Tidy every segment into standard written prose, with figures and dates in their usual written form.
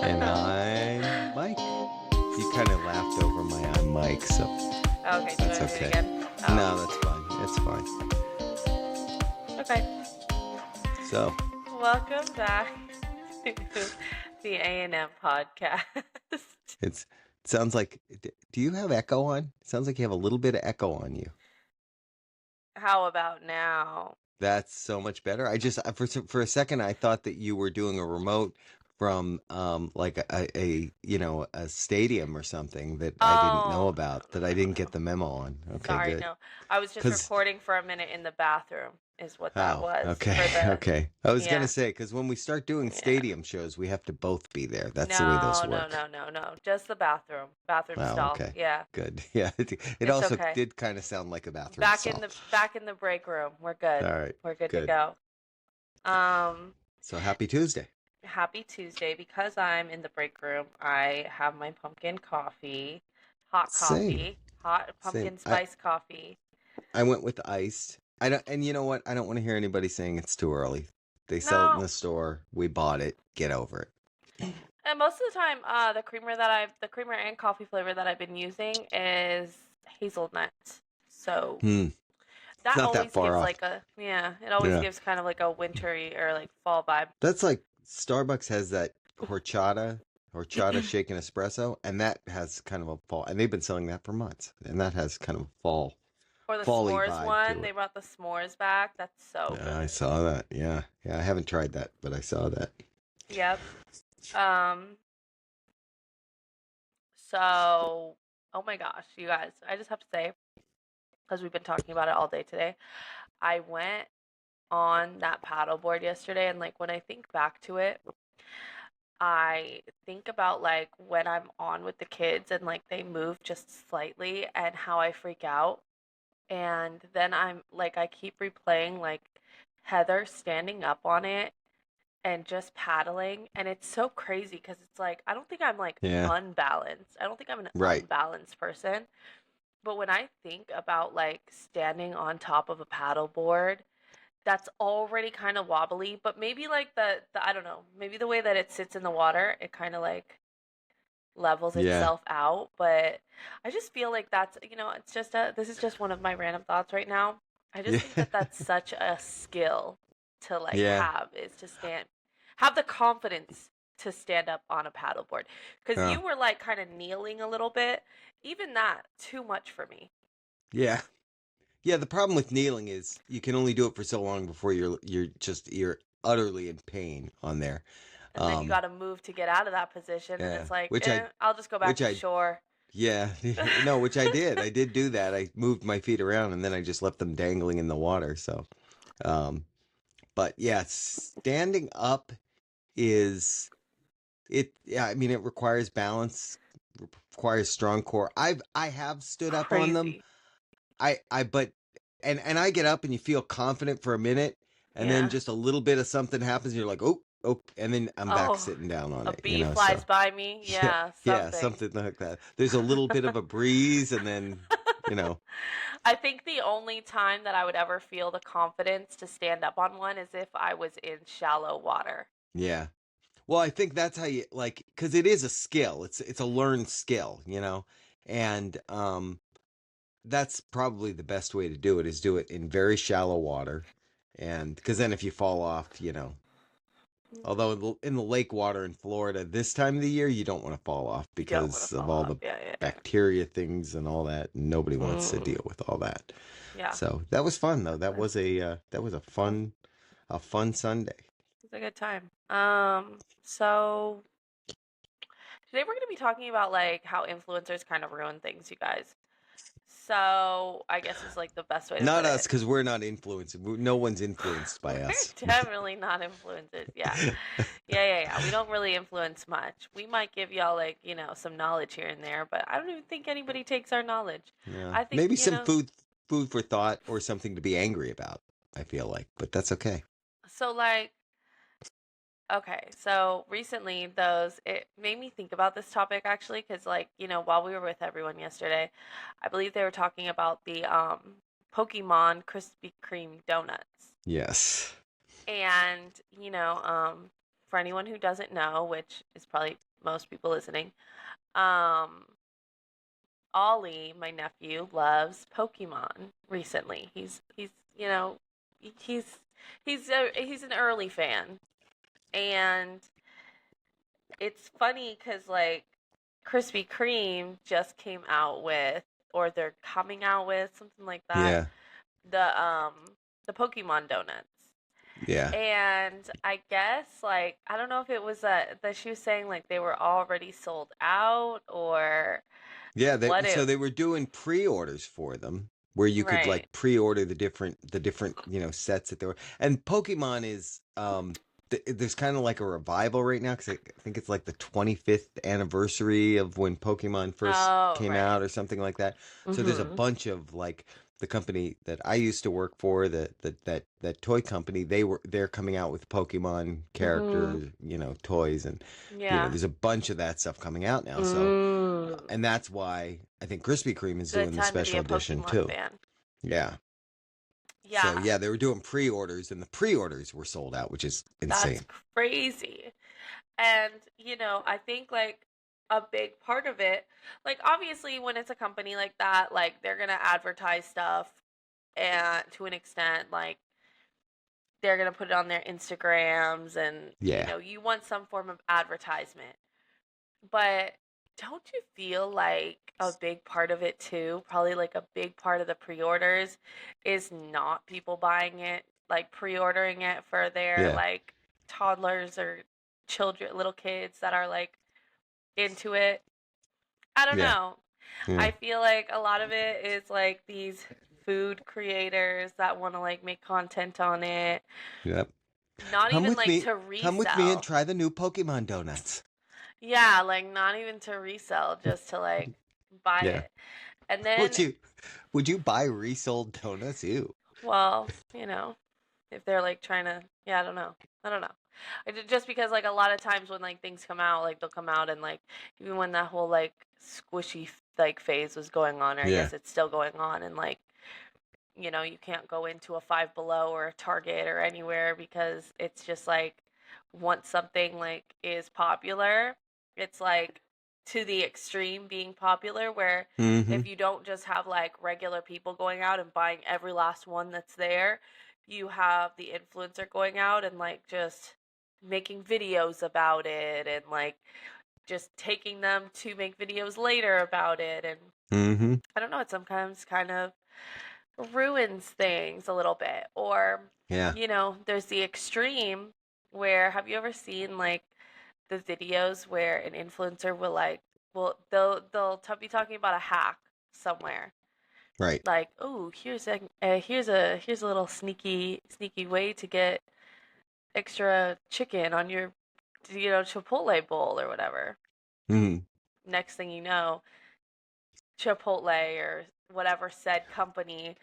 And I'm Mike. You kind of laughed over my I'm Mike, so Okay, do you that's want to do it okay. again? No, Oh, that's fine. It's fine. okay. So, Welcome back to the A&M podcast. it sounds like, do you have echo on? It sounds like you have a little bit of echo on you. How about now? That's so much better. For a second, I thought that you were doing a remote from like a stadium or something that I didn't know Oh, about, that I didn't no. get the memo on. Okay, Sorry, good. no. I was just Because recording for a minute in the bathroom, is what that Oh, was okay, for the. okay. I was gonna Yeah, say, because when we start doing yeah. stadium shows, we have to both be there. That's the way those No, no, work. no, no, no. Just the bathroom. Bathroom Oh, stall. okay. Yeah, Good. Yeah, it it's also okay. did kind of sound like a bathroom Back in stall. the break room. We're good. All right, We're good to good. go. Um, So happy Tuesday. Happy Tuesday. Because I'm in the break room, I have my pumpkin coffee, Same, hot same. pumpkin I spice coffee. I went with iced. I don't, and you know what? I don't want to hear anybody saying it's too early. They sell it in No, the store. We bought it. Get over it. and most of the time, the creamer and coffee flavor that I've been using is hazelnut. So It's that not that always far gives off. like it always Yeah. gives kind of like a wintry or like fall vibe. That's like Starbucks has that horchata shaken espresso, and that has kind of a fall. And they've been selling that for months, and that has kind of a Or the fally s'mores vibe one, to they it. brought the s'mores back. That's so Yeah, I good. saw that. Yeah, yeah. I haven't tried that, but I saw that. Yep. Um, so, oh my gosh, you guys, I just have to say, because we've been talking about it all day today, I went on that paddleboard yesterday, and like when I think back to it, I think about like when I'm on with the kids and like they move just slightly and how I freak out. And then I'm like, I keep replaying like Heather standing up on it and just paddling. And it's so crazy because it's like, I don't think I'm like Yeah, unbalanced. I don't think I'm an right. unbalanced person. But when I think about like standing on top of a paddleboard, that's already kind of wobbly, but maybe like the I don't know, maybe the way that it sits in the water, it kind of like levels Yeah, itself out. But I just feel like it's just this is just one of my random thoughts right now. I just yeah, think that that's such a skill to like yeah. have, is to have the confidence to stand up on a paddleboard. Because Oh, you were like kind of kneeling a little bit. Even that, too much for me. yeah, yeah. The problem with kneeling is you can only do it for so long before you're utterly in pain on there. And then you Um, got to move to get out of that position, and yeah, it's like, which I I'll just go back which to I shore. Yeah, no, which I did. I did do that. I moved my feet around and then I just left them dangling in the water. So, um, but yeah, standing up is yeah, I mean, it requires balance, requires strong core. I have stood up on them. Crazy. But, and I get up and you feel confident for a minute and then Yeah. just a little bit of something happens and you're like, oh, and then I'm back Oh, sitting down on a it, bee so. flies by me. Yeah, Yeah, yeah, something. something like that. There's a little bit of a breeze, and then, you know, I think the only time that I would ever feel the confidence to stand up on one is if I was in shallow water. yeah. Well, I think that's how you like, because it is a skill. It's a learned skill, and that's probably the best way to do it is do it in very shallow water, and because then if you fall off, although in the lake water in Florida this time of the year, you don't want to fall off You don't want to because of fall all off. the Yeah, yeah, bacteria things and all that. And nobody yeah. wants to deal with all that. Yeah, So that was fun though. definitely. That was Well, a fun Sunday. it's a good time. So today we're going to be talking about like how influencers kind of ruin things, you guys. So I guess is like the best way to Not put us it. because we're not influenced. No one's influenced by We're us. definitely not influencers. Yeah. Yeah. We don't really influence much. We might give y'all like, some knowledge here and there, but I don't even think anybody takes our knowledge. Yeah, I think, maybe some food for thought or something to be angry about. I feel like, but that's okay. so like, okay, so recently it made me think about this topic actually, because like, while we were with everyone yesterday, I believe they were talking about the Pokemon Krispy Kreme donuts. Yes. And, for anyone who doesn't know, which is probably most people listening, um, Ollie, my nephew, loves Pokemon recently. He's you know he's he's an early fan, and it's funny because like Krispy Kreme just came out with, or they're coming out with something like that, Yeah. the um the Pokemon donuts. Yeah. And I guess like I don't know if it was that she was saying like they were already sold out or Yeah, what so it they were doing pre-orders for them where you could right. like pre-order the different, sets that they were. And Pokemon is there's kind of like a revival right now cuz I think it's like the 25th anniversary of when Pokemon first Oh, came right. out or something like that. So there's a Mhm. bunch of like the company that I used to work for, that toy company, they're coming out with Pokemon Mhm. characters, toys, and Yeah. there's a bunch of that stuff coming out now. So Mm. and that's why I think Krispy Kreme is Good doing the time to be special a edition Pokemon too. fan. Yeah. So Yeah, yeah, they were doing pre-orders, and the pre-orders were sold out, which is that's insane. crazy. And, I think like a big part of it, like obviously when it's a company like that, like they're going to advertise stuff and to an extent like they're going to put it on their Instagrams and Yeah. you want some form of advertisement. But don't you feel like a big part of it too, probably like a big part of the pre-orders is not people buying it, like pre-ordering it for their Yeah. like toddlers or children, little kids that are like into it. I don't Yeah. know. Yeah. I feel like a lot of it is like these food creators that want to like make content on it, Yep. not Come even with like me. to Come with me and resell. try the new Pokemon donuts. Yeah, like not even to resell, just to like buy Yeah. it. And then, Would you would you buy resold donuts? Ew. well, if they're like trying to, yeah, I don't know. I don't know. Just because like a lot of times when like things come out, like they'll come out and like even when that whole like squishy like phase was going on, or I Yeah. guess it's still going on, and like you can't go into a Five Below or a Target or anywhere because it's just like once something like is popular, it's like to the extreme being popular where Mm-hmm. if you don't just have like regular people going out and buying every last one that's there, you have the influencer going out and like just making videos about it and like just taking them to make videos later about it, and Mm-hmm. I don't know, it sometimes kind of ruins things a little bit. Or, Yeah. there's the extreme where have you ever seen like the videos where an influencer will like be talking about a hack somewhere. Right. Like, oh, here's a little sneaky way to get extra chicken on your Chipotle bowl or whatever. Mm-hmm. Next thing you know, Chipotle or whatever said company.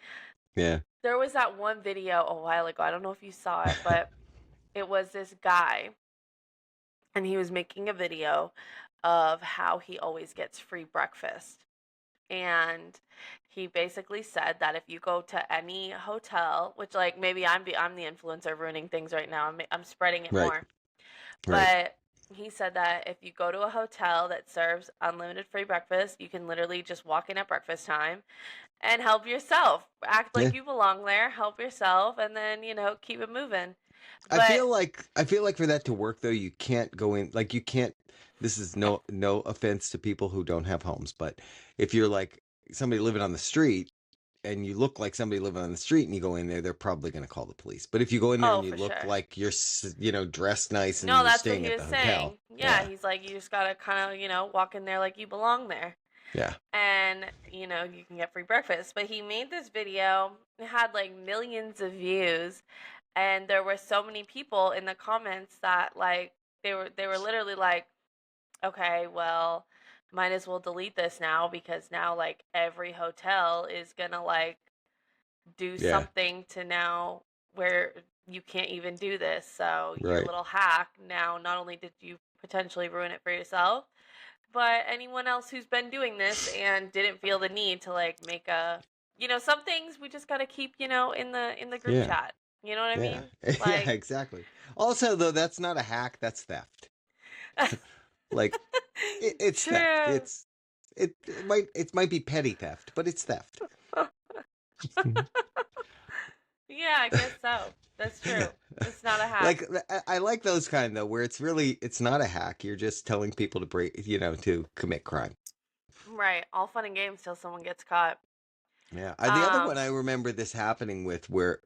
Yeah. There was that one video a while ago. I don't know if you saw it, but it was this guy and he was making a video of how he always gets free breakfast. And he basically said that if you go to any hotel, which like maybe I'm the influencer ruining things right now. I'm spreading it Right. more. Right. But he said that if you go to a hotel that serves unlimited free breakfast, you can literally just walk in at breakfast time and help yourself. Act Yeah. like you belong there, help yourself, and then, keep it moving. I But feel like for that to work though, you can't go in like you can't. This is no offense to people who don't have homes, but if you're like somebody living on the street and you look like somebody living on the street and you go in there, they're probably going to call the police. But if you go in there oh, and you for look sure. like you're dressed nice and No, you're that's what staying he at was the saying. hotel, Yeah, yeah, he's like, you just gotta kind of, walk in there like you belong there. yeah, And, you can get free breakfast. But he made this video, it had like millions of views, and there were so many people in the comments that like they were literally like, okay, well, might as well delete this now because now like every hotel is gonna like do yeah, something to now where you can't even do this. So your right, little hack now, not only did you potentially ruin it for yourself, but anyone else who's been doing this and didn't feel the need to like make some things we just got to keep, in the group yeah. chat. You know what I Yeah. mean? Yeah, Like, exactly. Also, though, that's not a hack, that's theft. Like it's theft. true. It might be petty theft, but it's theft. Yeah, I guess so. That's true. It's not a hack. Like I like those kind though, where it's not a hack. You're just telling people to to commit crime. Right. All fun and games till someone gets caught. Yeah. The other one Um, I remember this happening with where it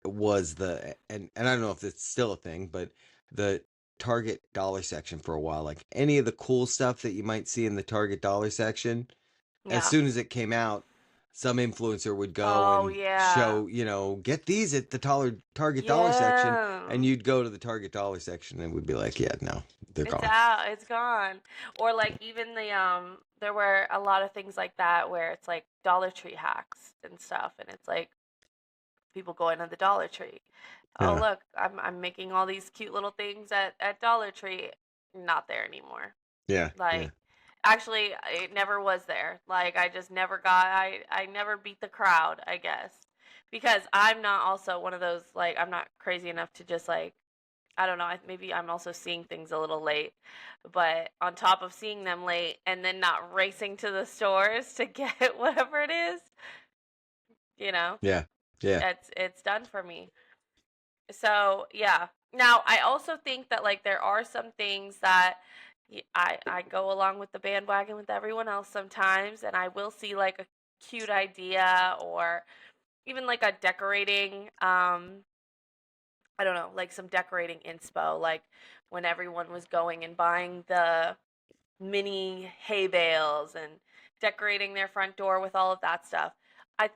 was and I don't know if it's still a thing, but the Target dollar section for a while, like any of the cool stuff that you might see in the Target dollar section, as yeah. soon as it came out, some influencer would go Oh, and yeah. show, get these at the Target dollar section, Yeah. and you'd go to the Target dollar section and we'd be like, yeah, no, they're It's gone. out. It's gone. Or like even there were a lot of things like that where it's like Dollar Tree hacks and stuff, and it's like people going to the Dollar Tree. Oh, Yeah, look, I'm making all these cute little things at Dollar Tree. Not there anymore. yeah, yeah. Like, actually, it never was there. Like, I just never got. I never beat the crowd, I guess, because I'm not also one of those, like, I'm not crazy enough to just like, I don't know. Maybe I'm also seeing things a little late, but on top of seeing them late and then not racing to the stores to get whatever it is, you know, Yeah, yeah, it's done for me. So yeah. Now I also think that like there are some things that I go along with the bandwagon with everyone else sometimes, and I will see like a cute idea or even like a decorating I don't know, like some decorating inspo, like when everyone was going and buying the mini hay bales and decorating their front door with all of that stuff. I,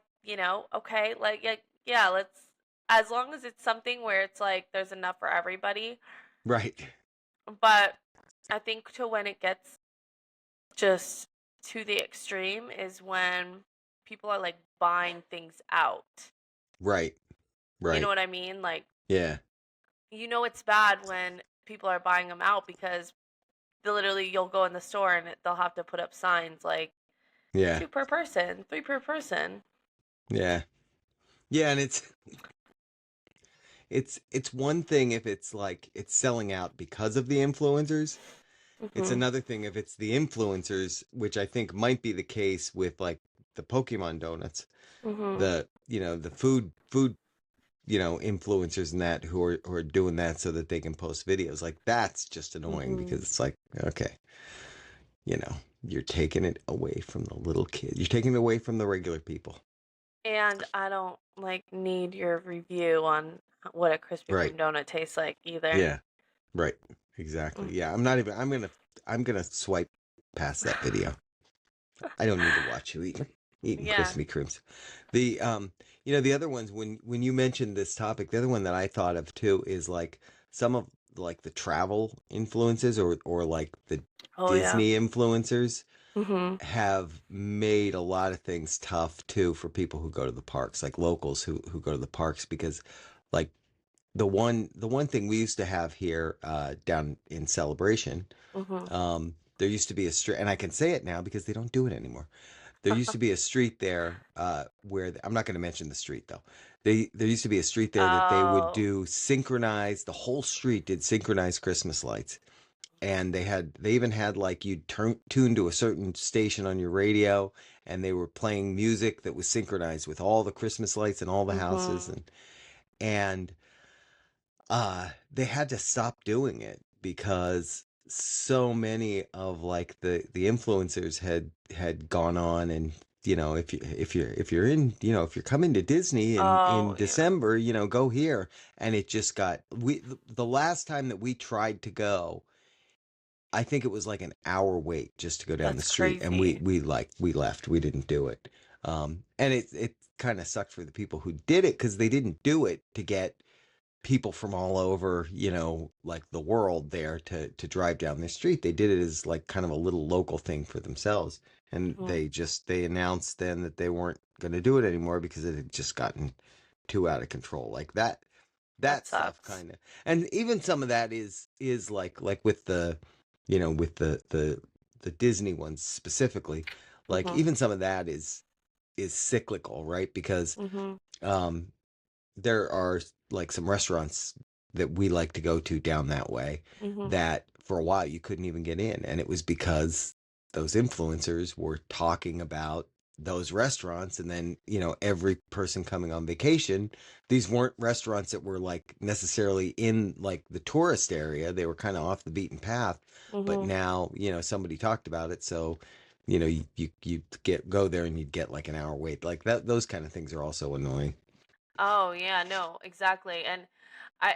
okay, like, yeah, let's, as long as it's something where it's like there's enough for everybody. right. But I think to when it gets just to the extreme is when people are like buying things out. Right, You know right. what I mean? Like, Yeah, it's bad when people are buying them out because literally you'll go in the store and they'll have to put up signs like yeah, two per person, three per person. yeah, yeah. And it's one thing if it's like it's selling out because of the influencers. It's Mhm. another thing if it's the influencers, which I think might be the case with like the Pokemon donuts, Mhm. the food influencers and that who are doing that so that they can post videos. Like that's just annoying because Mhm. it's like, okay, you know, you're taking it away from the little kids. You're taking it away from the regular people. And I don't like need your review on what a Krispy Right. Kreme donut tastes like either. Yeah. Right. Exactly. Mm. Yeah. I'm gonna swipe past that video. I don't need to watch you eating Yeah. Krispy Kremes. The other ones when you mentioned this topic, the other one that I thought of too is like some of like the travel influences or like the Oh yeah. Disney influencers Mhm. have made a lot of things tough too for people who go to the parks, like locals who go to the parks because like the one thing we used to have here down in Celebration, Mhm. there used to be a street, and I can say it now because they don't do it anymore. There used to be a street there where I'm not going to mention the street though. There used to be a street there that they would Oh. do synchronized. The whole street did synchronized Christmas lights, and they even had like you'd tune to a certain station on your radio, and they were playing music that was synchronized with all the Christmas lights and all the houses, Mhm. and they had to stop doing it because so many of like the influencers had gone on and if you're coming to Disney in Oh yeah. December, go here. And it just got we the last time that we tried to go, I think it was like an hour wait just to go down the That's street, and we crazy. we left. We didn't do it. And it kind of sucked for the people who did it because they didn't do it to get people from all over, like the world there to drive down the street. They did it as like kind of a little local thing for themselves. And Mhm. they announced then that they weren't going to do it anymore because it had just gotten too out of control. Like That that stuff sucks. kind of. And even some of that is like with with the Disney ones specifically, like Mhm. even some of that is cyclical, right? Because Mhm. um there are like some restaurants that we like to go to down that way Mhm. that for a while you couldn't even get in, and it was because those influencers were talking about those restaurants. And then, every person coming on vacation, these weren't restaurants that were like necessarily in like the tourist area. They were kind of off the beaten path, but Mhm. now, somebody talked about it. So, you get go there and you'd get like an hour wait, like that. Those kind of things are also annoying. Oh yeah, no, exactly. And I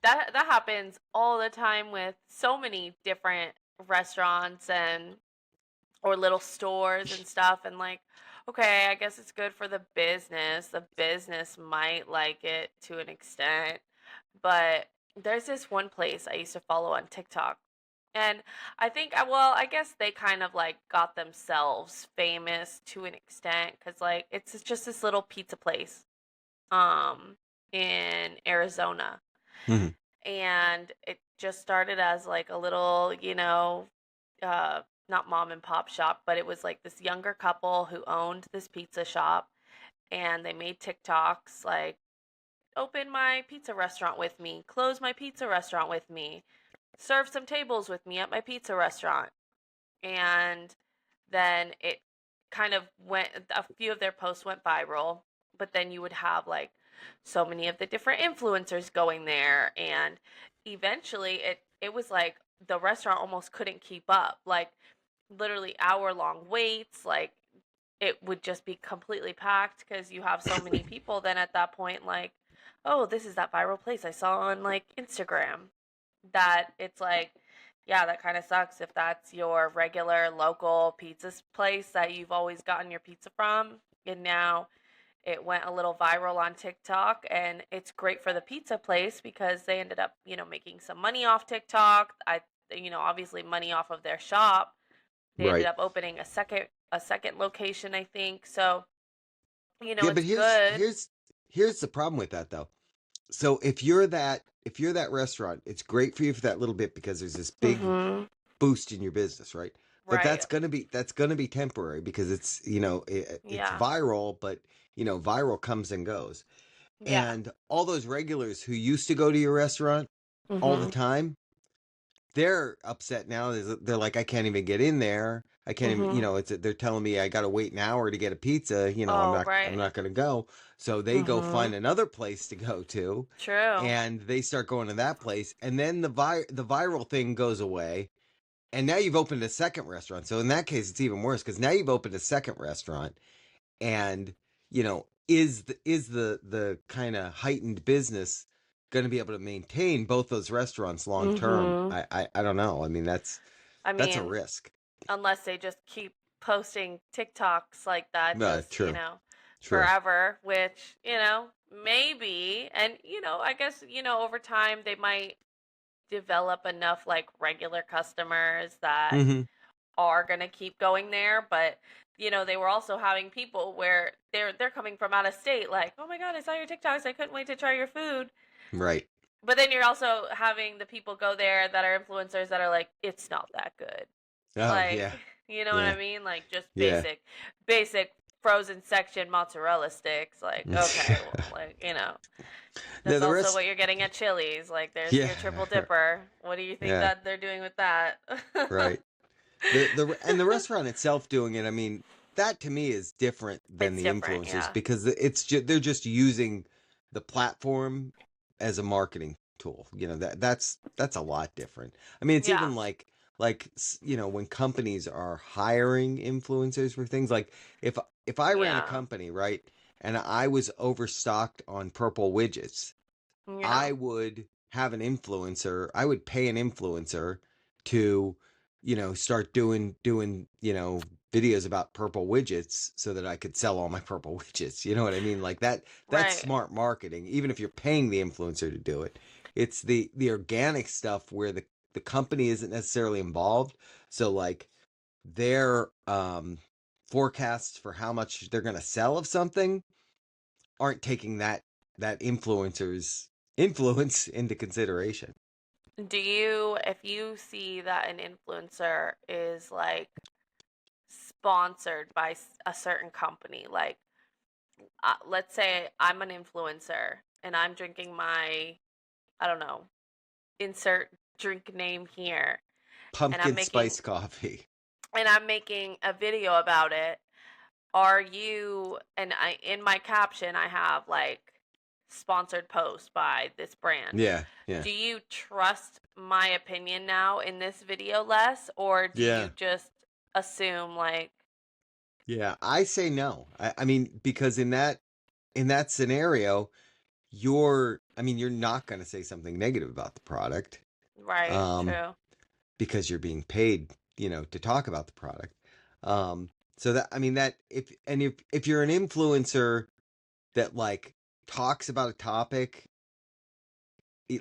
that happens all the time with so many different restaurants and or little stores and stuff, and like, okay, I guess it's good for the business. The business might like it to an extent, but there's this one place I used to follow on TikTok. And I think, well, I guess they kind of like got themselves famous to an extent because like it's just this little pizza place um in Arizona, Mhm. and it just started as like a little, not mom and pop shop, but it was like this younger couple who owned this pizza shop, and they made TikToks like, open my pizza restaurant with me, close my pizza restaurant with me, serve some tables with me at my pizza restaurant. And then it kind of went, a few of their posts went viral, but then you would have like so many of the different influencers going there, and eventually it was like the restaurant almost couldn't keep up, like literally hour long waits, like it would just be completely packed because you have so many people then at that point, like, oh, this is that viral place I saw on like Instagram, that it's like, yeah, that kind of sucks if that's your regular local pizza place that you've always gotten your pizza from, and now it went a little viral on TikTok, and it's great for the pizza place because they ended up, making some money off TikTok. Obviously money off of their shop. They ended Right. up opening a second location, I think. So, Yeah, but it's here's good. here's here's the problem with that though. So if you're that restaurant, it's great for you for that little bit because there's this big Mhm. boost in your business, right? But Right. that's gonna be temporary because it's Yeah. viral, but viral comes and goes. Yeah. And all those regulars who used to go to your restaurant all the Mhm. time, they're upset now. They're like, I can't even get in there. I can't even, Mhm. they're telling me I got to wait an hour to get a pizza. I'm Oh, not, I'm right. not going to go. So they go find Mhm. another place to go to, True. and they start going to that place. And then the viral thing goes away. And now you've opened a second restaurant. So in that case, it's even worse because now you've opened a second restaurant, and is the kind of heightened business going to be able to maintain both those restaurants long term? Mhm. I don't know. I mean, I that's a mean, risk. unless they just keep posting TikToks like that, just, True, true. forever, which, maybe. And, I guess, over time they might develop enough like regular customers that Hmm. are going to keep going there, but they were also having people where they're coming from out of state, like, "Oh my god, I saw your TikToks. I couldn't wait to try your food." Right. But then you're also having the people go there that are influencers that are like, "It's not that good." Oh Like, yeah, you know what I yeah, mean? Like just yeah. basic frozen section mozzarella sticks. Like, okay, well, like, the that's the also rest. what you're getting at Chili's. Like, there's Yeah, your triple dipper. What do you think yeah. that they're doing with that? Right. The restaurant itself doing it. I mean, that to me is different than It's the different, influencers yeah. because they're just using the platform as a marketing tool. That's a lot different. I mean, it's Yeah. even like when companies are hiring influencers for things like if I ran a Yeah. company, right, and I was overstocked on purple widgets, Yeah. I would have an influencer. I would pay an influencer to, start doing, videos about purple widgets so that I could sell all my purple widgets. You know what I mean? Like that's Right. smart marketing, even if you're paying the influencer to do it. It's the organic stuff where the company isn't necessarily involved. So like their forecasts for how much they're going to sell of something aren't taking that influencer's influence into consideration. If you see that an influencer is like sponsored by a certain company, like, let's say I'm an influencer and I'm drinking my, I don't know, insert drink name here, and I'm Pumpkin making spice coffee. a video about it, are you, and I, in my caption I have like sponsored post by this brand. Yeah, yeah, Do you trust my opinion now in this video less, or do you yeah, just assume like, yeah. I say no. I mean, because in that scenario, you're not going to say something negative about the product, right, um, true. because you're being paid, to talk about the product. So that, I mean, that if you're an influencer that like talks about a topic,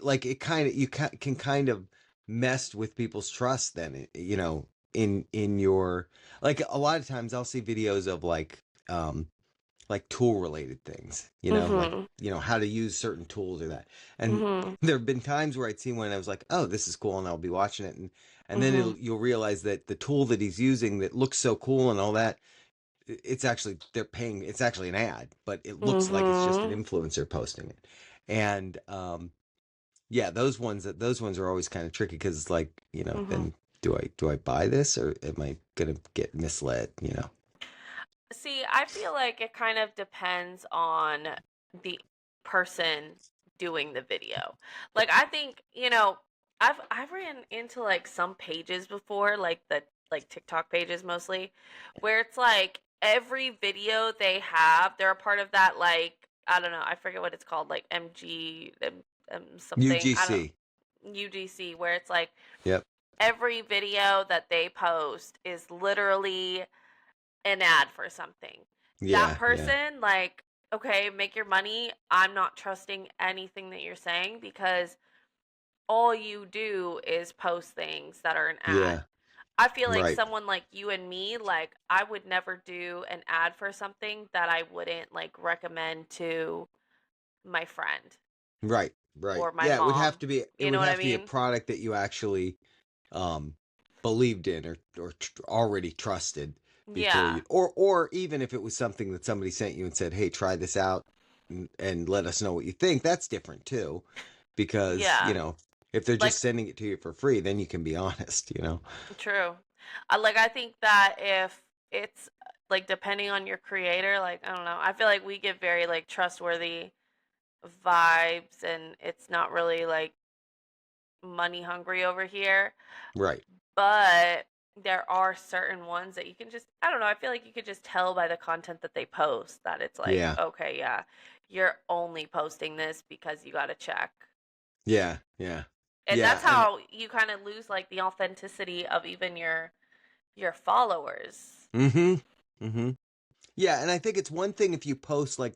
like it kind of can kind of mess with people's trust then, in your, like, a lot of times I'll see videos of like tool related things, like, Mhm. how to use certain tools or that. And Mhm. there have been times where I'd seen one and I was like, oh, this is cool, and I'll be watching it, and then Mhm. you'll realize that the tool that he's using that looks so cool and all that, it's actually, they're paying, it's actually an ad, but it looks like it's just an Mhm. influencer posting it. And yeah, those ones are always kind of tricky, because it's like, Mhm. then do I buy this, or am I gonna get misled? See, I feel like it kind of depends on the person doing the video. Like I think, I've ran into like some pages before, like the like TikTok pages mostly, where it's like every video they have, they're a part of that, like, I don't know, I forget what it's called, like MG something, I don't UGC. UGC, where it's like Yep. every video that they post is literally an ad for something. That Yeah, yeah, person, like, okay, make your money. I'm not trusting anything that you're saying because all you do is post things that are an ad. yeah. I feel like Right, someone like you and me, like, I would never do an ad for something that I wouldn't like recommend to my friend right, right. or my Yeah, it would have mom. to be it You would know what I have to be a mean? product that you actually um believed in, or already trusted before Yeah. you, or even if it was something that somebody sent you and said, "Hey, try this out, and let us know what you think." That's different too, because, Yeah. if they're just Like, sending it to you for free, then you can be honest. true. Like I think that if it's like depending on your creator, like I don't know, I feel like we give very like trustworthy vibes and it's not really like money hungry over here, Right. but there are certain ones that you can just, I don't know, I feel like you could just tell by the content that they post that it's like, Yeah. okay, yeah, you're only posting this because you got to check. Yeah. Yeah. And Yeah. that's And how you kind of lose like the authenticity of even your followers. mm-hmm. Mm-hmm. Yeah, and I think it's one thing if you post like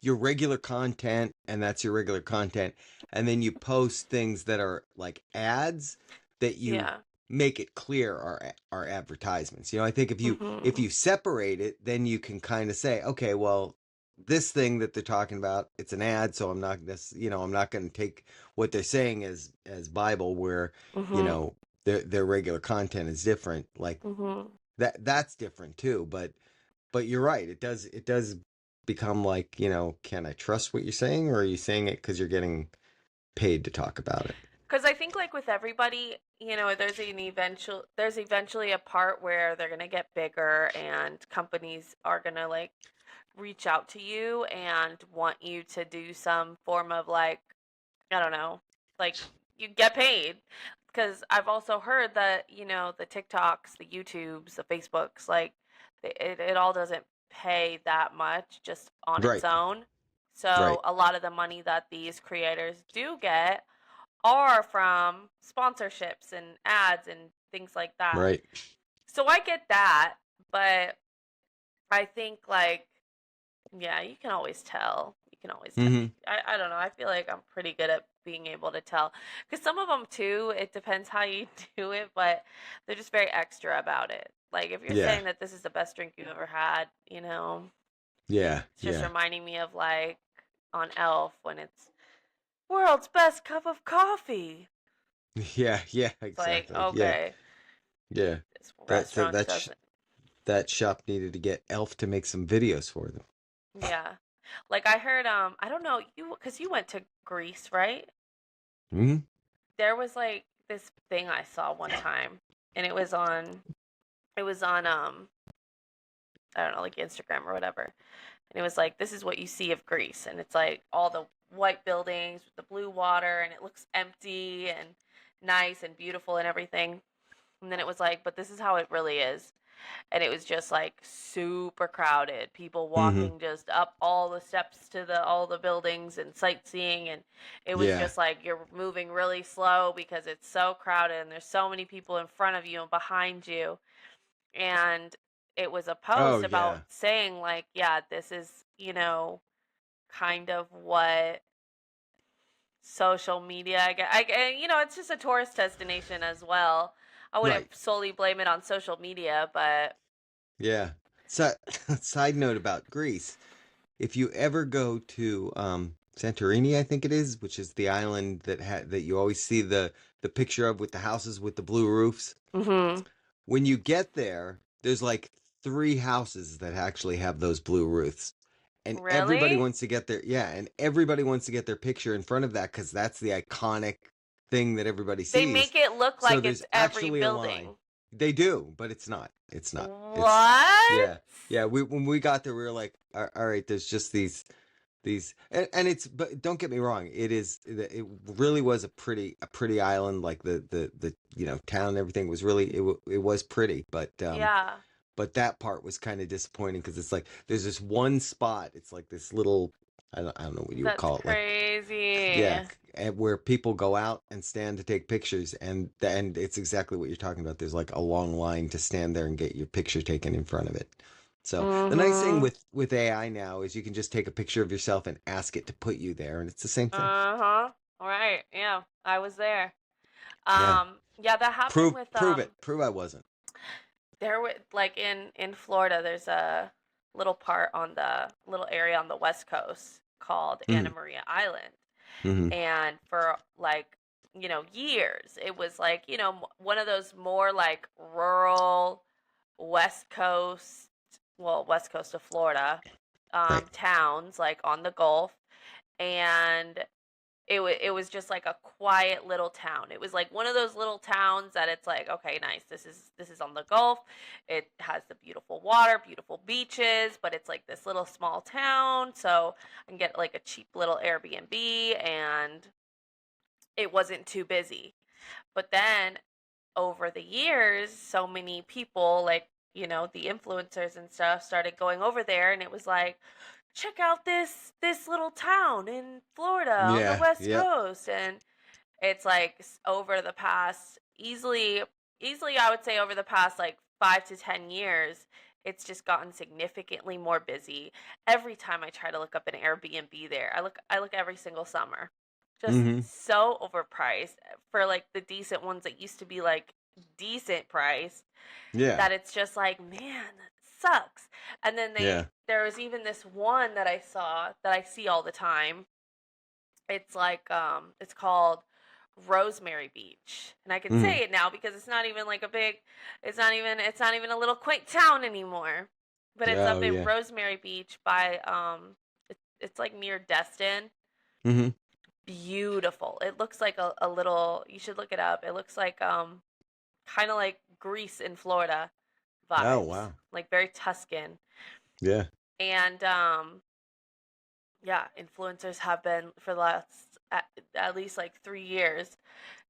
your regular content, and that's your regular content, and then you post things that are like ads that you Yeah. make it clear are advertisements. I think if Mhm. you separate it, then you can kind of say, okay, well, this thing that they're talking about, it's an ad, so I'm not going to take what they're saying as Bible, where, you Mhm. know their regular content is different. Like, Mhm. that's different too. But you're right. It does become like, can I trust what you're saying, or are you saying it because you're getting paid to talk about it? Cuz I think like with everybody, there's eventually a part where they're going to get bigger and companies are going to like reach out to you and want you to do some form of like, I don't know, like you get paid. Because I've also heard that, the TikToks, the YouTubes, the Facebooks, like it all doesn't pay that much just on its Right. own. Right. So a lot of the money that these creators do get are from sponsorships and ads and things like that. Right. So I get that, but I think like, yeah, you can always tell. You can always tell. Mm-hmm. I don't know. I feel like I'm pretty good at being able to tell. Because some of them, too, it depends how you do it, but they're just very extra about it. Like, if you're Yeah. saying that this is the best drink you've ever had, Yeah. it's just Yeah. reminding me of, like, on Elf when it's world's best cup of coffee. Yeah. Yeah. It's like, Exactly. Yeah. okay, Yeah. this That restaurant that sh- doesn't. that shop needed to get Elf to make some videos for them. Yeah. Like I heard, I don't know, because you went to Greece, right? Hmm. There was like this thing I saw one time, and it was on I don't know, like Instagram or whatever. And it was like, this is what you see of Greece, and it's like all the white buildings with the blue water, and it looks empty and nice and beautiful and everything. And then it was like, but this is how it really is. And it was just like super crowded, people Hmm. walking just up all the steps to the all the buildings and sightseeing, and it was Yeah. just like you're moving really slow because it's so crowded and there's so many people in front of you and behind you. And it was a Oh post about yeah. saying like, yeah, this is, kind of what social media, it's just a tourist destination as well. I wouldn't Right. solely blame it on social media, but Yeah. So, side note about Greece. If you ever go to Santorini, I think it is, which is the island that you always see the picture of with the houses with the blue roofs. mhm. When you get there, there's like three houses that actually have those blue roofs. And everybody Really? wants to get their yeah, and everybody wants to get their picture in front of that because that's the iconic thing that everybody They sees. make it look So like there's it's every actually a line. building. They do, but it's not. It's not. It's What? yeah, yeah. We when we got there, we were like, all right, there's just these, and it's but don't get me wrong, it really was a pretty island, like the town and everything was really it was pretty, Yeah. but that part was kind of disappointing because it's like there's this one spot, it's like this little, I don't know what you would That's call it, like crazy. yeah, and where people go out and stand to take pictures, and it's exactly what you're talking about. There's like a long line to stand there and get your picture taken in front of it. So the nice thing Mhm. with AI now is you can just take a picture of yourself and ask it to put you there, and it's the same thing. Uh-huh. Right. Yeah. I was there. Yeah, Yeah, that happened prove with prove it, prove I wasn't. there was like in Florida, there's a little part on the little area on the West Coast called Anna Hmm. Maria Island. Hmm. And for like, years, it was like, one of those more like rural West Coast, well, West Coast of Florida, Right. towns like on the Gulf. And it was just like a quiet little town. It was like one of those little towns that it's like, okay, nice. This is on the Gulf. It has the beautiful water, beautiful beaches, but it's like this little small town, so I can get like a cheap little Airbnb, and it wasn't too busy. But then over the years, so many people, like, the influencers and stuff, started going over there, and it was like, check out this little town in Florida on the Yeah. West Yep. Coast. And it's like over the past, easily I would say over the past like 5 to 10 years, it's just gotten significantly more busy. Every time I try to look up an Airbnb there, I look every single summer. Just Hmm. so overpriced for like the decent ones that used to be like decent price, Yeah. that it's just like, man, that sucks. And then Yeah. there was even this one that I saw that I see all the time. It's like it's called Rosemary Beach. And I can Hmm. say it now because it's not even a little quaint town anymore. But it's up Oh in yeah. Rosemary Beach by it's like near Destin. Hmm. Beautiful. It looks like a little, you should look it up. It looks like kind of like Greece in Florida Oh vibes. wow. Like very Tuscan. Yeah. And yeah, influencers have been for the last at least like 3 years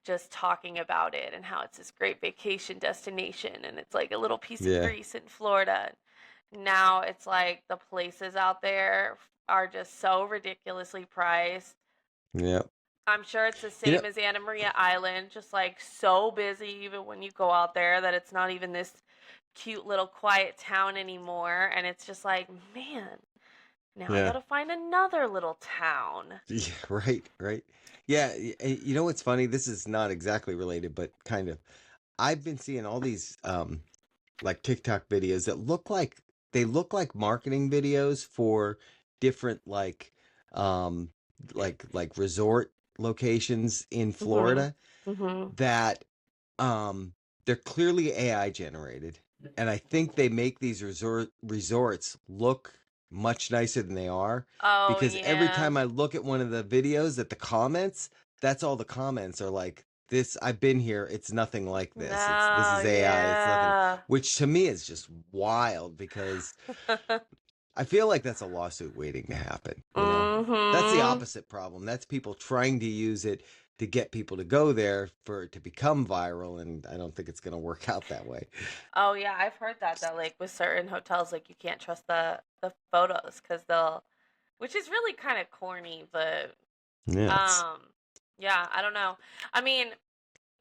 just talking about it and how it's this great vacation destination, and it's like a little piece of Yeah. Greece in Florida. Now it's like the places out there are just so ridiculously priced. Yeah. I'm sure it's the You know. same as Anna Maria Island, just like so busy even when you go out there that it's not even this cute little quiet town anymore. And it's just like, man, now I Yeah. gotta find another little town. Yeah. Right. Right. Yeah. You know what's funny? This is not exactly related, but kind of. I've been seeing all these like TikTok videos that look like marketing videos for different um like resort locations in Mhm. Florida Mhm. that they're clearly AI generated, and I think they make these resorts look much nicer than they are, Oh because every yeah. time I look at one of the videos at the comments, that's all the comments are like, this, I've been here, it's nothing like this No, is AI, it's nothing, yeah. which to me is just wild, because I feel like that's a lawsuit waiting to happen, you know? That's the Mhm. opposite problem. That's people trying to use it to get people to go there for it to become viral, and I don't think it's going to work out that way. Oh yeah, I've heard that like with certain hotels like you can't trust the photos cuz they'll which is really kind of corny, but Yeah, it's um yeah, I don't know. I mean,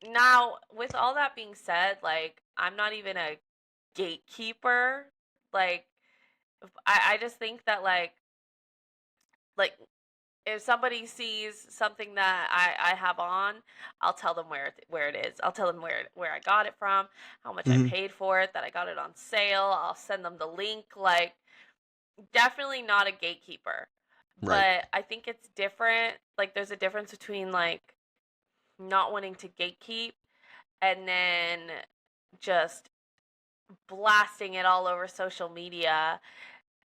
now with all that being said, like I'm not even a gatekeeper. Like I just think that like if somebody sees something that I have on, I'll tell them where it is. I'll tell them where I got it from, how much I mhm, paid for it, that I got it on sale. I'll send them the link. Like definitely not a gatekeeper. right. But I think it's different. Like there's a difference between like not wanting to gatekeep and then just blasting it all over social media.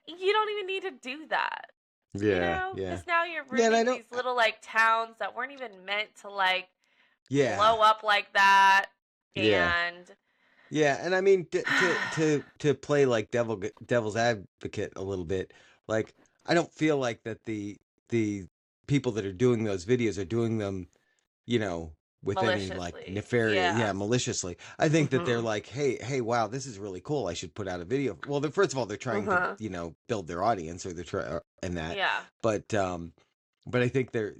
You don't even need to do that. You Yeah, know, yeah. because now you're Yeah, and I ruining don't, these little like towns that weren't even meant to like yeah, blow up like that. yeah. And Yeah, and I mean, to play like devil's advocate a little bit, like, I don't feel like that the people that are doing those videos are doing them, you know, with any like maliciously, nefarious, yeah, yeah. maliciously. I think that they're Mhm. like, hey, wow, this is really cool. I should put out a video. Well, they're, first of all, they're trying to, Mhm. build their audience, or they're trying, and that, Yeah. but I think they're,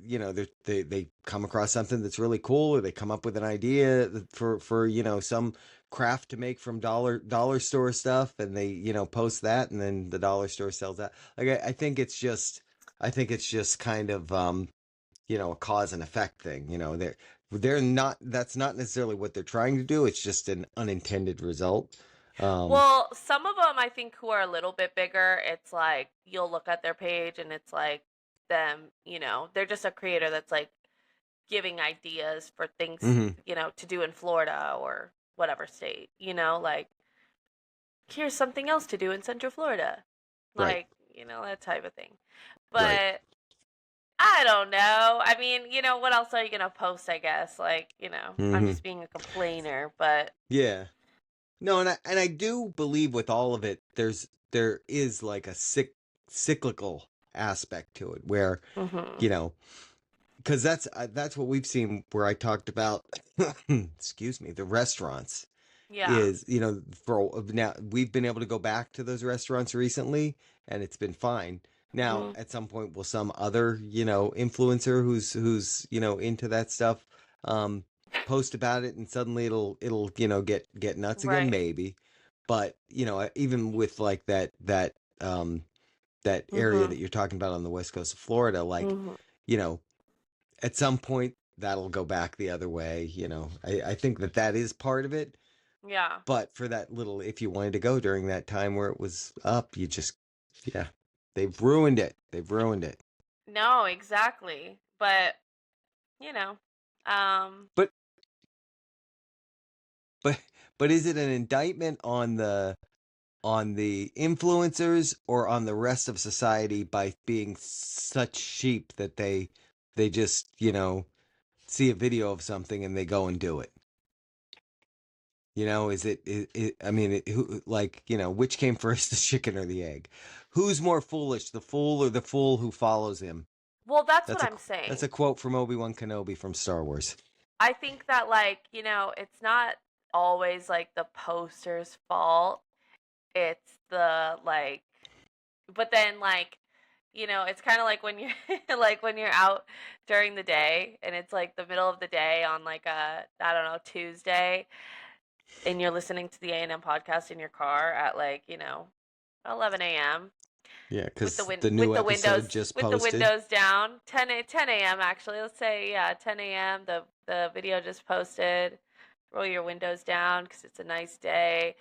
they come across something that's really cool, or they come up with an idea for, some craft to make from dollar store stuff, and they, post that, and then the dollar store sells that. Like, I think it's just kind of, a cause and effect thing. They're not, that's not necessarily what they're trying to do. It's just an unintended result. Um, Well, some of them I think who are a little bit bigger, it's like you'll look at their page and it's like them, they're just a creator that's like giving ideas for things, mhm, to do in Florida or whatever state, like here's something else to do in Central Florida. right, Like, that type of thing. right. But I don't know. I mean, what else are you going to post, I guess? Like, I'm Hmm. just being a complainer, but Yeah. No, and I do believe with all of it, there is like a cyclical aspect to it, where, mhm. you know, because that's what we've seen, where I talked about, excuse me, the restaurants, Yeah. is, for now we've been able to go back to those restaurants recently, and it's been fine. Now, Mhm. at some point, will some other, influencer who's, into that stuff, um, post about it, and suddenly it'll, get nuts again, Right. maybe. But, even with like um, that area Mhm. that you're talking about on the west coast of Florida, like, Mhm. you know, at some point that'll go back the other way. I think that is part of it, Yeah. but for that little, if you wanted to go during that time where it was up, you just, yeah, they've ruined it. They've ruined it. No, exactly. But, you know, um But, but, but is it an indictment on the influencers, or on the rest of society, by being such sheep that they just, see a video of something and they go and do it? Is I mean, like, which came first, the chicken or the egg? Who's more foolish, the fool or the fool who follows him? well, that's what That's a I'm that's saying. a quote from Obi-Wan Kenobi from Star Wars. I think that like, it's not always like the poster's fault. It's the like but then like it's kind of like when you're like when you're out during the day and it's like the middle of the day on like a I don't know Tuesday and you're listening to the A&M podcast in your car at like 11 a.m. Yeah, with the because the new episode just posted. windows down 10 a.m. actually let's say yeah 10 a.m. the video just posted. Roll your windows down because it's a nice day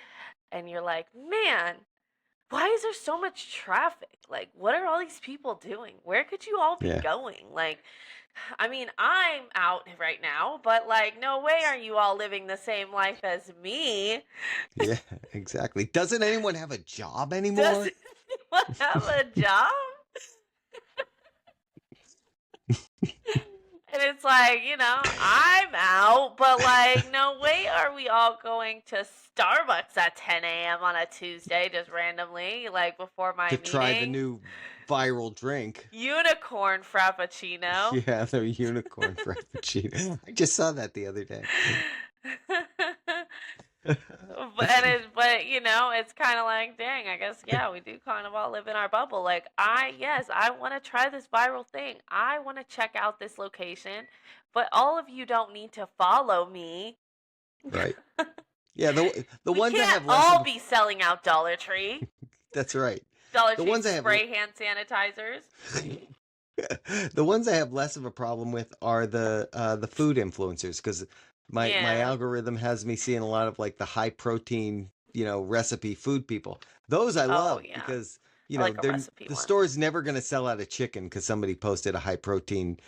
and you're like man why is there so much traffic? Like, what are all these people doing? Where could you all be Yeah, going? Like, I mean, I'm out right now, but like, no way are you all living the same life as me. yeah, exactly. Doesn't anyone have a job Does anymore? want to have a job? And it's like, I'm out, but like, no way are we all going to Starbucks at 10 a.m. on a Tuesday just randomly, like before my To try the meeting. new viral drink. Unicorn Frappuccino. Yeah, the unicorn frappuccino. I just saw that the other day. It's kind of like, dang, I guess, yeah, we do kind of all live in our bubble. Like, I want to try this viral thing. I want to check out this location, but all of you don't need to follow me. Right. Yeah, the We ones that can't have less all of a, be selling out Dollar Tree. that's right. Dollar The Tree ones I have spray hand sanitizers. the ones I have less of a problem with are the food influencers, because my Yeah. algorithm has me seeing a lot of like the high protein, recipe food people. Those I Oh, love yeah. because I like a recipe the one. store's never going to sell out of chicken because somebody posted a high protein,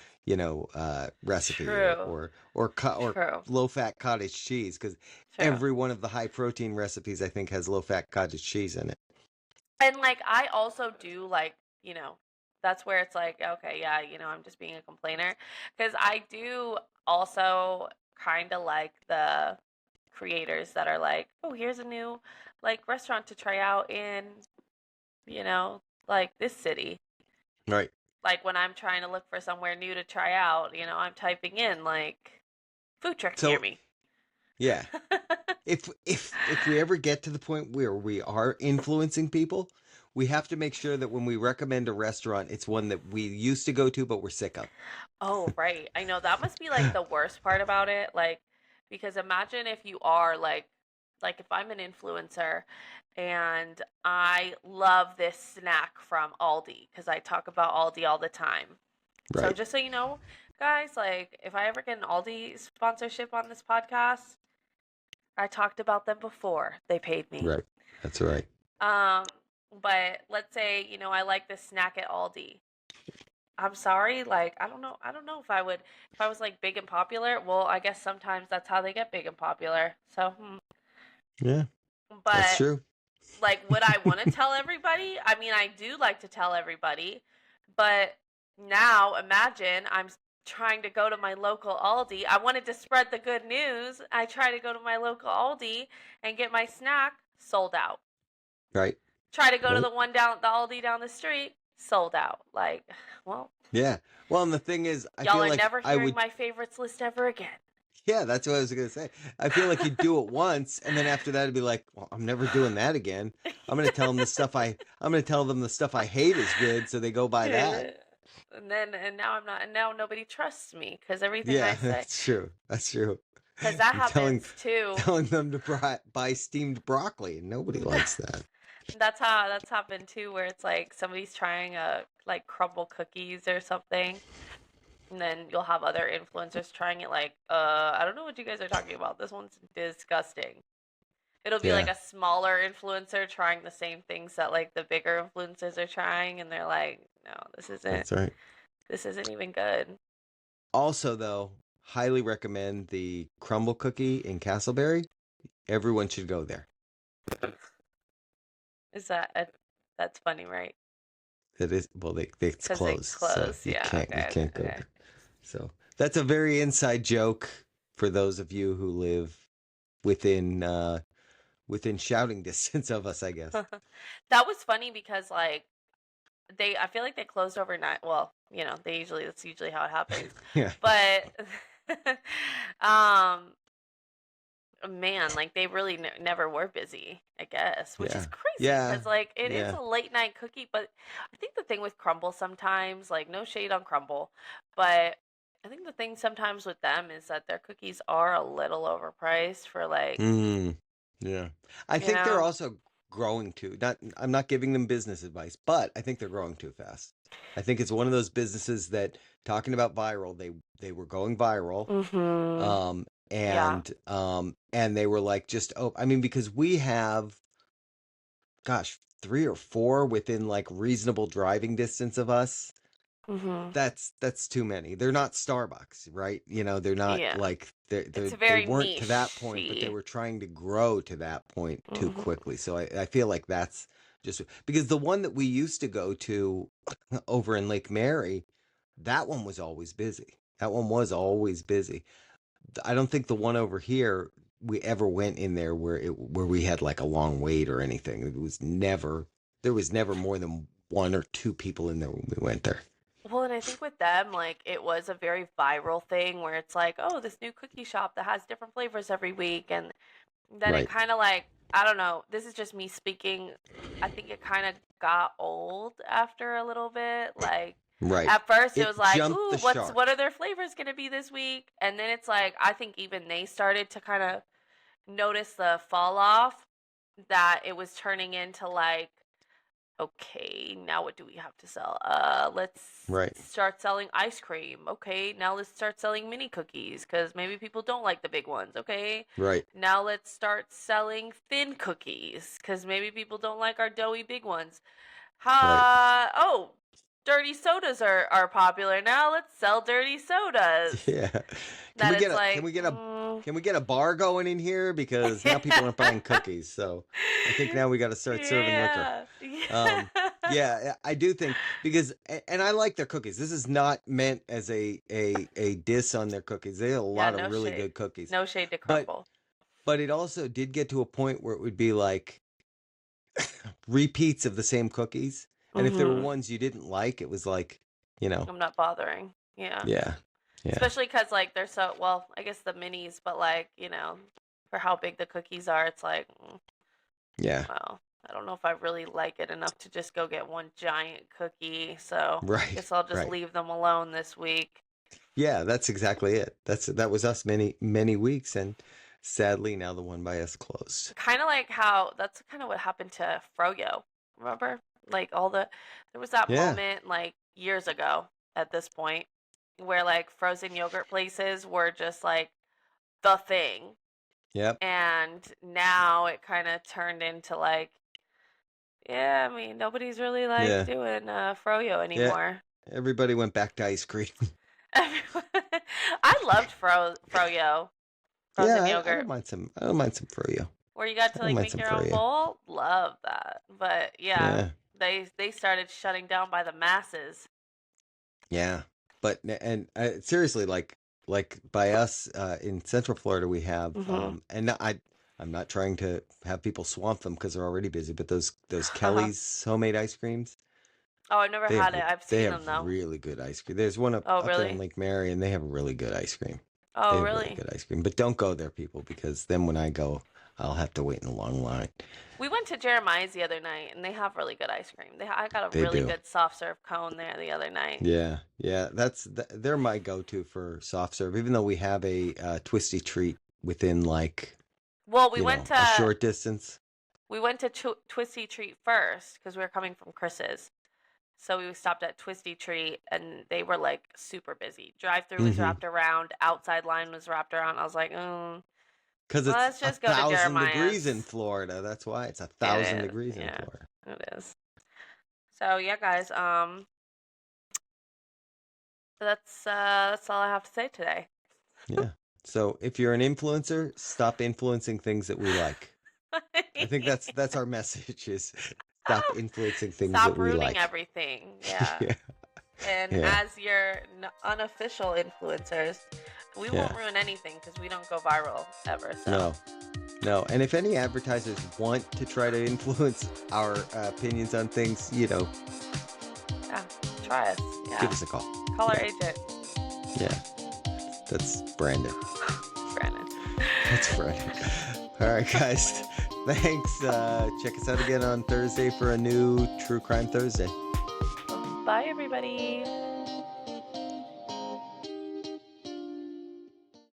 recipe True. or True. low fat cottage cheese, because True. every one of the high protein recipes I think has low fat cottage cheese in it. And like, I also do like, that's where it's like, okay, yeah, I'm just being a complainer. Because I do also kind of like the creators that are like, oh, here's a new like restaurant to try out in, like this city. Right. Like when I'm trying to look for somewhere new to try out, I'm typing in like food truck near So me. yeah. If we ever get to the point where we are influencing people, we have to make sure that when we recommend a restaurant, it's one that we used to go to but we're sick of. Oh, right. I know that must be like the worst part about it. Like, because imagine if you are like if I'm an influencer and I love this snack from Aldi, because I talk about Aldi all the time. So Right. just so you know, guys, like if I ever get an Aldi sponsorship on this podcast, I talked about them before. They paid me. Right. That's right. But let's say, I like this snack at Aldi. I'm sorry, like I don't know if I would, if I was like big and popular. Well, I guess sometimes that's how they get big and popular. So, Yeah. That's but true. like, would I want to tell everybody? I mean, I do like to tell everybody, but now imagine I'm trying to go to my local Aldi. I wanted to spread the good news. I try to go to my local Aldi and get my snack, sold out. Right. Try to go to Right. the Aldi down the street, sold out. Like, well, Yeah. Well, and the thing is, I y'all feel are like never I hearing would. my favorites list ever again. Yeah, that's what I was gonna say. I feel like you'd do it once, and then after that, it'd be like, well, I'm never doing that again. I'm gonna tell them the stuff I hate is good, so they go buy that. And now I'm not, and now nobody trusts me because everything Yeah, I say, that's true. That's true. because that You're telling happens too. telling them to buy steamed broccoli, and nobody likes that. That's happened too, where it's like somebody's trying like crumble cookies or something, and then you'll have other influencers trying it like, I don't know what you guys are talking about. This one's disgusting. It'll be like Yeah, a smaller influencer trying the same things that like the bigger influencers are trying, and they're like, no, that's right. this isn't even good. Also, though, highly recommend the crumble cookie in Castleberry. Everyone should go there. Is that's funny, right? It is, well, it's 'Cause closed, it's so closed. you Yeah. can't go Okay. there. So that's a very inside joke for those of you who live within within shouting distance of us, I guess. That was funny because like I feel like they closed overnight. Well, that's usually how it happens. Yeah. But um man, like they really never were busy, I guess, which is Yeah. crazy Yeah. because like it is Yeah. a late night cookie, but I think the thing with Crumble sometimes, like no shade on Crumble, but I think the thing sometimes with them is that their cookies are a little overpriced for like, Yeah. I you think they're know. also growing too. I'm not giving them business advice, but I think they're growing too fast. I think it's one of those businesses that, talking about viral, they were going viral. Mhm. Yeah. And they were like, just, oh, I mean, because we have, gosh, 3 or 4 within like reasonable driving distance of us. Mhm. That's too many. They're not Starbucks, right? They're not Yeah. like It's a they very weren't to that point, but they niche-y. were trying to grow to that point too Mhm. quickly. So I feel like that's just because the one that we used to go to over in Lake Mary, that one was always busy. That one was always busy. I don't think the one over here we ever went in there where we had like a long wait or anything. There was never more than one or two people in there when we went there. Well, and I think with them, like, it was a very viral thing where it's like, oh, this new cookie shop that has different flavors every week. And then it Right. kind of like, I don't know, this is just me speaking. I think it kind of got old after a little bit. Like, Right. at first it It was like, jumped ooh, the shark. what are their flavors going to be this week? And then it's like, I think even they started to kind of notice the fall off, that it was turning into like, okay, now what do we have to sell? Let's Right. start selling ice cream. Okay, now let's start selling mini cookies because maybe people don't like the big ones. Okay, Right. now let's start selling thin cookies because maybe people don't like our doughy big ones. Oh, dirty sodas are popular now. Let's sell dirty sodas. Yeah. That it's Can like, we get a bar going in here because now people aren't buying cookies. So I think now we got to start serving liquor. yeah. Yeah, I do think because and I like their cookies. This is not meant as a diss on their cookies. They have a lot no of really shade. good cookies. No shade to But Crumble. but it also did get to a point where it would be like repeats of the same cookies. And if there were Mhm. ones you didn't like, it was like, you know, I'm not bothering. Yeah. yeah. Yeah. Especially because, like, they're so, well, I guess the minis, but, like, for how big the cookies are, it's like, Yeah. well, I don't know if I really like it enough to just go get one giant cookie. So I Right. guess I'll just Right. leave them alone this week. Yeah, that's exactly it. That was us many weeks, and sadly now the one by us closed. Kind of like that's kind of what happened to Froyo. Remember? Like, there was that Yeah. moment, like, years ago at this point, where, like, frozen yogurt places were just, like, the thing. Yep. And now it kind of turned into, like, yeah, I mean, nobody's really, like, Yeah. doing Froyo anymore. Everybody went back to ice cream. I loved Froyo, frozen Yeah, I yogurt, don't mind some Froyo. where you got to, I don't like, mind make some your own Froyo. bowl. Love that. But yeah, they started shutting down by the masses. Yeah. But and seriously, like by us in Central Florida, we have Mhm. and I'm not trying to have people swamp them because they're already busy, but those Kelly's homemade ice creams, Oh, I've never they had have it. I've they seen have them though. really good ice cream. There's one Oh, up there in really? Lake Mary, and they have really good ice cream. They Oh, have really really? good ice cream. But don't go there, people, because then when I go, I'll have to wait in a long line. We went to Jeremiah's the other night, and they have really good ice cream. I got a They really do. good soft serve cone there the other night. Yeah, they're my go-to for soft serve, even though we have a twisty treat within like Well, we went a to short distance. Twisty Treat first because we were coming from Chris's. So we stopped at Twisty Treat, and they were like super busy. Drive-through was Mhm. wrapped around, outside line was wrapped around. I was like, Because let's it's just go to 1,000 degrees in Jeremiah's. Florida. That's why it's It 1,000 is, degrees in yeah, Florida. it is. So yeah, guys, that's all I have to say today. Yeah. So if you're an influencer, stop influencing things that we like. I think that's our message: is stop influencing things Stop that we ruining like. everything. Yeah. Yeah. And Yeah. as your unofficial influencers, we won't Yeah. ruin anything because we don't go viral ever. So No. And if any advertisers want to try to influence our opinions on things, yeah, try us. give Yeah, us a call. call our agent, Yeah. That's Brandon. Brandon. That's Brandon. All right, guys. Thanks. Check us out again on Thursday for a new True Crime Thursday. Bye, everybody.